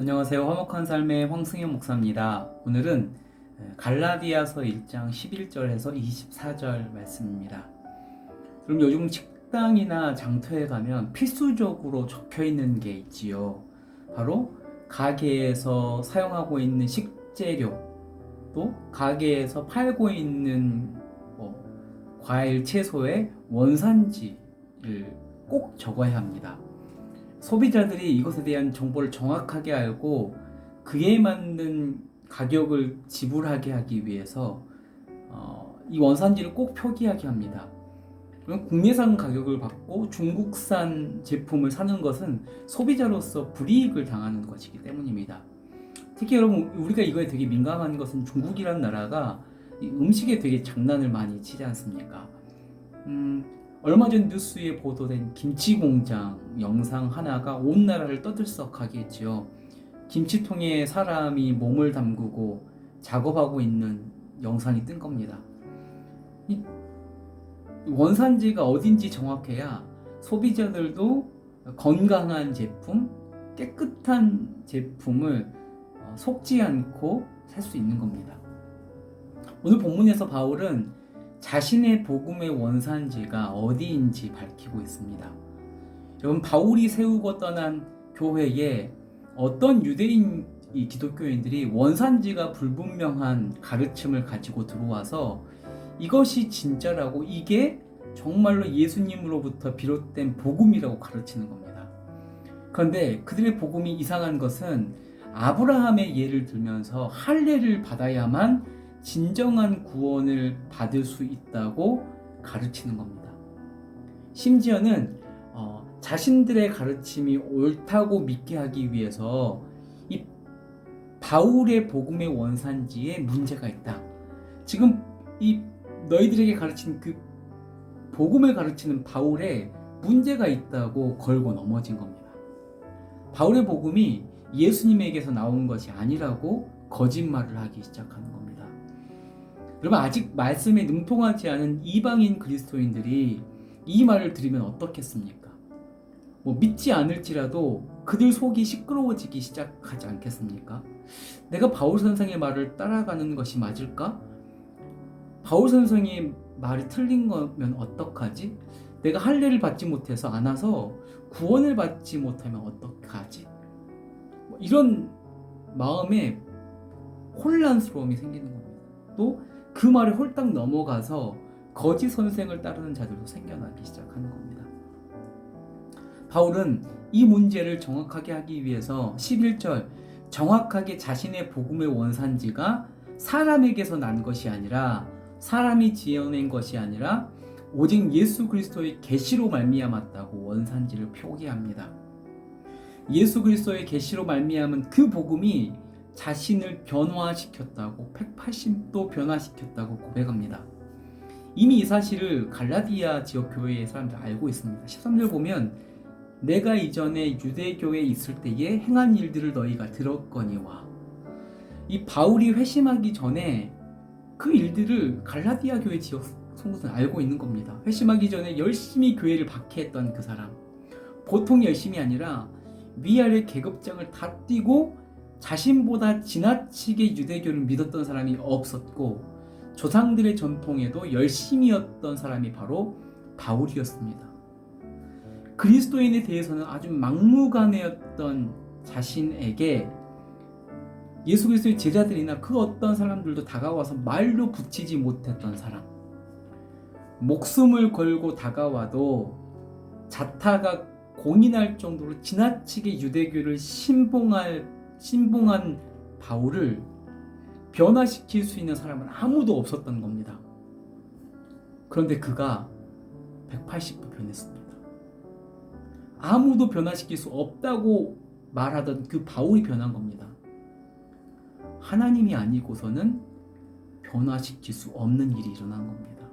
안녕하세요. 화목한 삶의 황승현 목사입니다. 오늘은 갈라디아서 1장 11절에서 24절 말씀입니다. 그럼 요즘 식당이나 장터에 가면 필수적으로 적혀 있는 게 있지요. 바로 가게에서 사용하고 있는 식재료, 또 가게에서 팔고 있는 과일, 채소의 원산지를 꼭 적어야 합니다. 소비자들이 이것에 대한 정보를 정확하게 알고 그에 맞는 가격을 지불하게 하기 위해서 이 원산지를 꼭 표기하게 합니다. 그럼 국내산 가격을 받고 중국산 제품을 사는 것은 소비자로서 불이익을 당하는 것이기 때문입니다. 특히 여러분, 우리가 이거에 되게 민감한 것은 중국이라는 나라가 음식에 되게 장난을 많이 치지 않습니까? 얼마 전 뉴스에 보도된 김치 공장 영상 하나가 온 나라를 떠들썩하게 했지요. 김치통에 사람이 몸을 담그고 작업하고 있는 영상이 뜬 겁니다. 이 원산지가 어딘지 정확해야 소비자들도 건강한 제품, 깨끗한 제품을 속지 않고 살 수 있는 겁니다. 오늘 본문에서 바울은 자신의 복음의 원산지가 어디인지 밝히고 있습니다. 여러분, 바울이 세우고 떠난 교회에 어떤 유대인 기독교인들이 원산지가 불분명한 가르침을 가지고 들어와서 이것이 진짜라고, 이게 정말로 예수님으로부터 비롯된 복음이라고 가르치는 겁니다. 그런데 그들의 복음이 이상한 것은 아브라함의 예를 들면서 할례를 받아야만 진정한 구원을 받을 수 있다고 가르치는 겁니다. 심지어는 자신들의 가르침이 옳다고 믿게 하기 위해서 이 바울의 복음의 원산지에 문제가 있다. 지금 이 너희들에게 가르친 그 복음을 가르치는 바울에 문제가 있다고 걸고 넘어진 겁니다. 바울의 복음이 예수님에게서 나온 것이 아니라고 거짓말을 하기 시작하는 겁니다. 여러분, 아직 말씀에 능통하지 않은 이방인 그리스도인들이 이 말을 들으면 어떻겠습니까? 믿지 않을지라도 그들 속이 시끄러워지기 시작하지 않겠습니까? 내가 바울 선생의 말을 따라가는 것이 맞을까? 바울 선생의 말이 틀린 거면 어떡하지? 내가 할례를 받지 못해서 안 와서 구원을 받지 못하면 어떡하지? 이런 마음에 혼란스러움이 생기는 겁니다. 또 그 말에 홀딱 넘어가서 거짓 선생을 따르는 자들도 생겨나기 시작하는 겁니다. 바울은 이 문제를 정확하게 하기 위해서 11절, 정확하게 자신의 복음의 원산지가 사람에게서 난 것이 아니라, 사람이 지어낸 것이 아니라 오직 예수 그리스도의 계시로 말미암았다고 원산지를 표기합니다. 예수 그리스도의 계시로 말미암은 그 복음이 자신을 변화시켰다고, 180도 변화시켰다고 고백합니다. 이미 이 사실을 갈라디아 지역 교회의 사람들 알고 있습니다. 13절 보면 내가 이전에 유대교에 있을 때에 행한 일들을 너희가 들었거니와, 이 바울이 회심하기 전에 그 일들을 갈라디아 교회 지역 성도들은 알고 있는 겁니다. 회심하기 전에 열심히 교회를 박해했던 그 사람, 보통 열심이 아니라 위아래 계급장을 다 띄고 자신보다 지나치게 유대교를 믿었던 사람이 없었고, 조상들의 전통에도 열심이었던 사람이 바로 바울이었습니다. 그리스도인에 대해서는 아주 막무가내였던 자신에게 예수 그리스도의 제자들이나 그 어떤 사람들도 다가와서 말로 붙이지 못했던 사람, 목숨을 걸고 다가와도 자타가 공인할 정도로 지나치게 유대교를 신봉한 바울을 변화시킬 수 있는 사람은 아무도 없었던 겁니다. 그런데 그가 180도 변했습니다. 아무도 변화시킬 수 없다고 말하던 그 바울이 변한 겁니다. 하나님이 아니고서는 변화시킬 수 없는 일이 일어난 겁니다.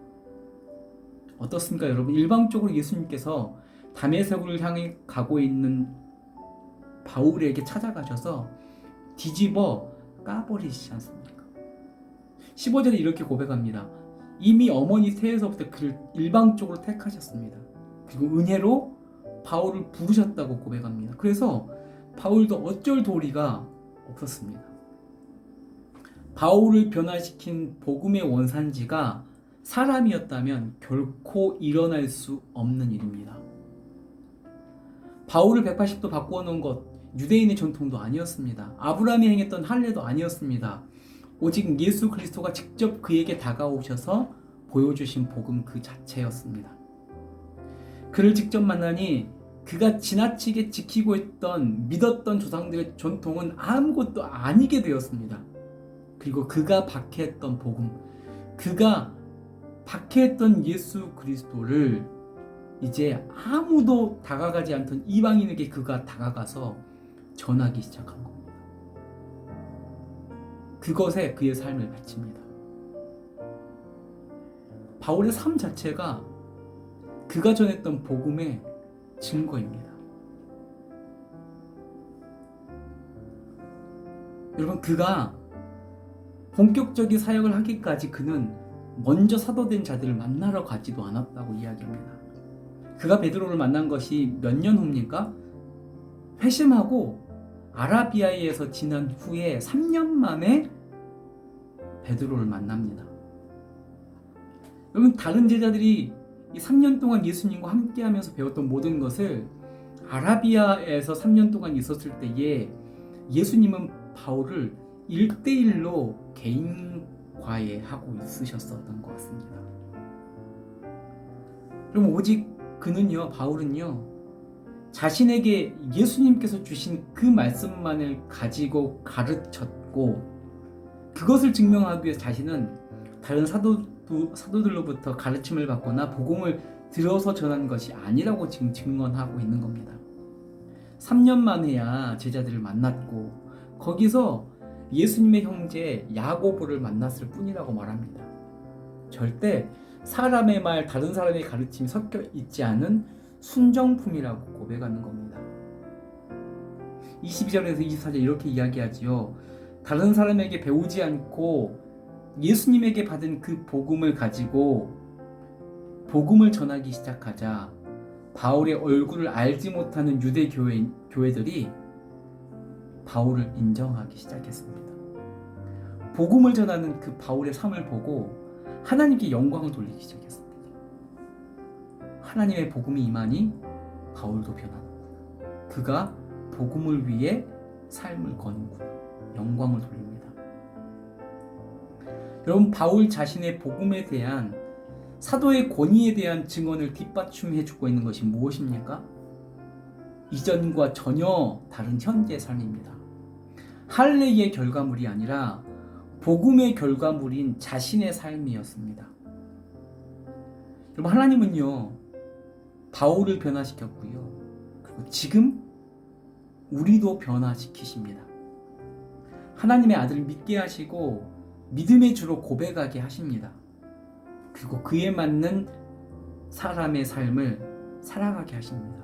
어떻습니까, 여러분? 일방적으로 예수님께서 다메섹을 향해 가고 있는 바울에게 찾아가셔서 뒤집어 까버리시지 않습니까? 15절에 이렇게 고백합니다. 이미 어머니 태에서부터 그를 일방적으로 택하셨습니다. 그리고 은혜로 바울을 부르셨다고 고백합니다. 그래서 바울도 어쩔 도리가 없었습니다. 바울을 변화시킨 복음의 원산지가 사람이었다면 결코 일어날 수 없는 일입니다. 바울을 180도 바꾸어 놓은 것 유대인의 전통도 아니었습니다. 아브라함이 행했던 할례도 아니었습니다. 오직 예수 그리스도가 직접 그에게 다가오셔서 보여주신 복음 그 자체였습니다. 그를 직접 만나니 그가 지나치게 지키고 있던 믿었던 조상들의 전통은 아무것도 아니게 되었습니다. 그리고 그가 박해했던 복음, 그가 박해했던 예수 그리스도를 이제 아무도 다가가지 않던 이방인에게 그가 다가가서 전하기 시작한 겁니다. 그것에 그의 삶을 바칩니다. 바울의 삶 자체가 그가 전했던 복음의 증거입니다. 여러분, 그가 본격적인 사역을 하기까지 그는 먼저 사도된 자들을 만나러 가지도 않았다고 이야기합니다. 그가 베드로를 만난 것이 몇 년 후입니까? 회심하고 아라비아에서 지난 후에 3년 만에 베드로를 만납니다. 여러분, 다른 제자들이 이 3년 동안 예수님과 함께하면서 배웠던 모든 것을 아라비아에서 3년 동안 있었을 때에 예수님은 바울을 1대1로 개인 과외하고 있으셨었던 것 같습니다. 그럼 오직 그는요, 바울은요, 자신에게 예수님께서 주신 그 말씀만을 가지고 가르쳤고, 그것을 증명하기 위해서 자신은 다른 사도들로부터 가르침을 받거나 복음을 들어서 전한 것이 아니라고 지금 증언하고 있는 겁니다. 3년 만에야 제자들을 만났고 거기서 예수님의 형제 야고보를 만났을 뿐이라고 말합니다. 절대 사람의 말, 다른 사람의 가르침이 섞여 있지 않은 순정품이라고 고백하는 겁니다. 22절에서 24절 이렇게 이야기하지요. 다른 사람에게 배우지 않고 예수님에게 받은 그 복음을 가지고 복음을 전하기 시작하자 바울의 얼굴을 알지 못하는 유대 교회들이 바울을 인정하기 시작했습니다. 복음을 전하는 그 바울의 삶을 보고 하나님께 영광을 돌리기 시작했습니다. 하나님의 복음이 임하니 바울도 변합니다. 그가 복음을 위해 삶을 거는구나. 영광을 돌립니다. 여러분, 바울 자신의 복음에 대한 사도의 권위에 대한 증언을 뒷받침해주고 있는 것이 무엇입니까? 이전과 전혀 다른 현재의 삶입니다. 할례의 결과물이 아니라 복음의 결과물인 자신의 삶이었습니다. 여러분, 하나님은요, 바울을 변화시켰고요, 그리고 지금 우리도 변화시키십니다. 하나님의 아들을 믿게 하시고 믿음의 주로 고백하게 하십니다. 그리고 그에 맞는 사람의 삶을 살아가게 하십니다.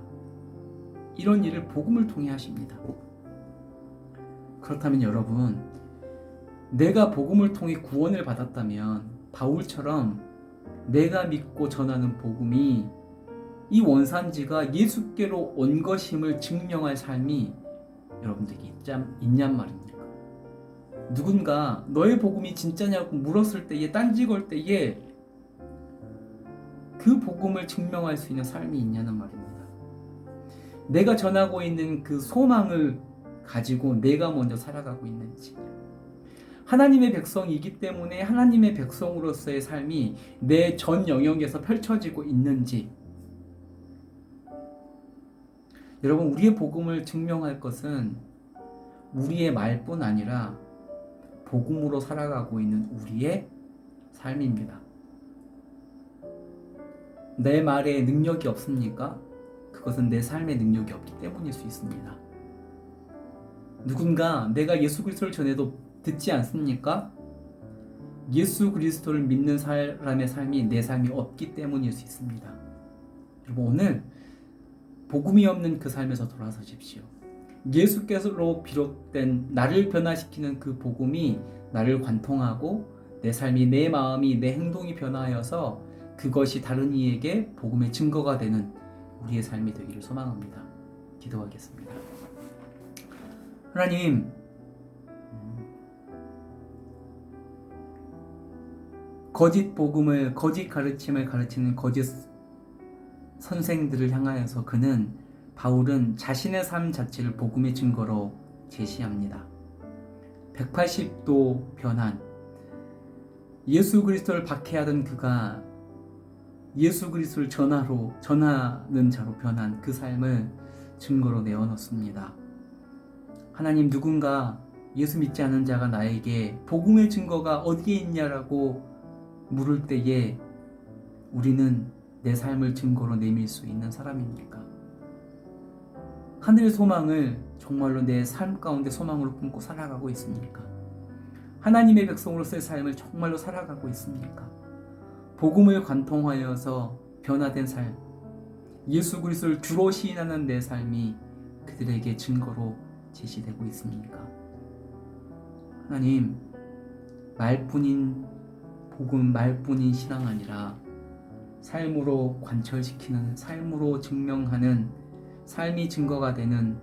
이런 일을 복음을 통해 하십니다. 그렇다면 여러분, 내가 복음을 통해 구원을 받았다면 바울처럼 내가 믿고 전하는 복음이 이 원산지가 예수께로 온 것임을 증명할 삶이 여러분들에게 있냔 말입니까? 누군가 너의 복음이 진짜냐고 물었을 때에, 딴지 걸 때에 그 복음을 증명할 수 있는 삶이 있냐는 말입니다. 내가 전하고 있는 그 소망을 가지고 내가 먼저 살아가고 있는지, 하나님의 백성이기 때문에 하나님의 백성으로서의 삶이 내 전 영역에서 펼쳐지고 있는지. 여러분, 우리의 복음을 증명할 것은 우리의 말뿐 아니라 복음으로 살아가고 있는 우리의 삶입니다. 내 말에 능력이 없습니까? 그것은 내 삶에 능력이 없기 때문일 수 있습니다. 누군가 내가 예수 그리스도를 전해도 듣지 않습니까? 예수 그리스도를 믿는 사람의 삶이 내 삶이 없기 때문일 수 있습니다. 여러분, 오늘 복음이 없는 그 삶에서 돌아서십시오. 예수께서로 비롯된 나를 변화시키는 그 복음이 나를 관통하고 내 삶이, 내 마음이, 내 행동이 변화하여서 그것이 다른 이에게 복음의 증거가 되는 우리의 삶이 되기를 소망합니다. 기도하겠습니다. 하나님, 거짓 복음을, 거짓 가르침을 가르치는 거짓 선생들을 향하여서 바울은 자신의 삶 자체를 복음의 증거로 제시합니다. 180도 변한, 예수 그리스도를 박해하던 그가 예수 그리스도를 전하는 자로 변한 그 삶을 증거로 내어놓습니다. 하나님, 누군가 예수 믿지 않은 자가 나에게 복음의 증거가 어디에 있냐라고 물을 때에 우리는 내 삶을 증거로 내밀 수 있는 사람입니까? 하늘의 소망을 정말로 내 삶 가운데 소망으로 품고 살아가고 있습니까? 하나님의 백성으로서의 삶을 정말로 살아가고 있습니까? 복음을 관통하여서 변화된 삶, 예수 그리스도를 주로 시인하는 내 삶이 그들에게 증거로 제시되고 있습니까? 하나님, 말뿐인 복음, 말뿐인 신앙 아니라 삶으로 관철시키는, 삶으로 증명하는, 삶이 증거가 되는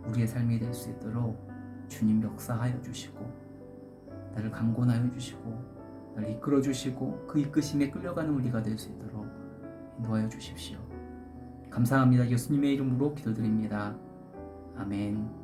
우리의 삶이 될 수 있도록 주님 역사하여 주시고, 나를 강권하여 주시고, 나를 이끌어 주시고, 그 이끄심에 끌려가는 우리가 될 수 있도록 인도하여 주십시오. 감사합니다. 예수님의 이름으로 기도드립니다. 아멘.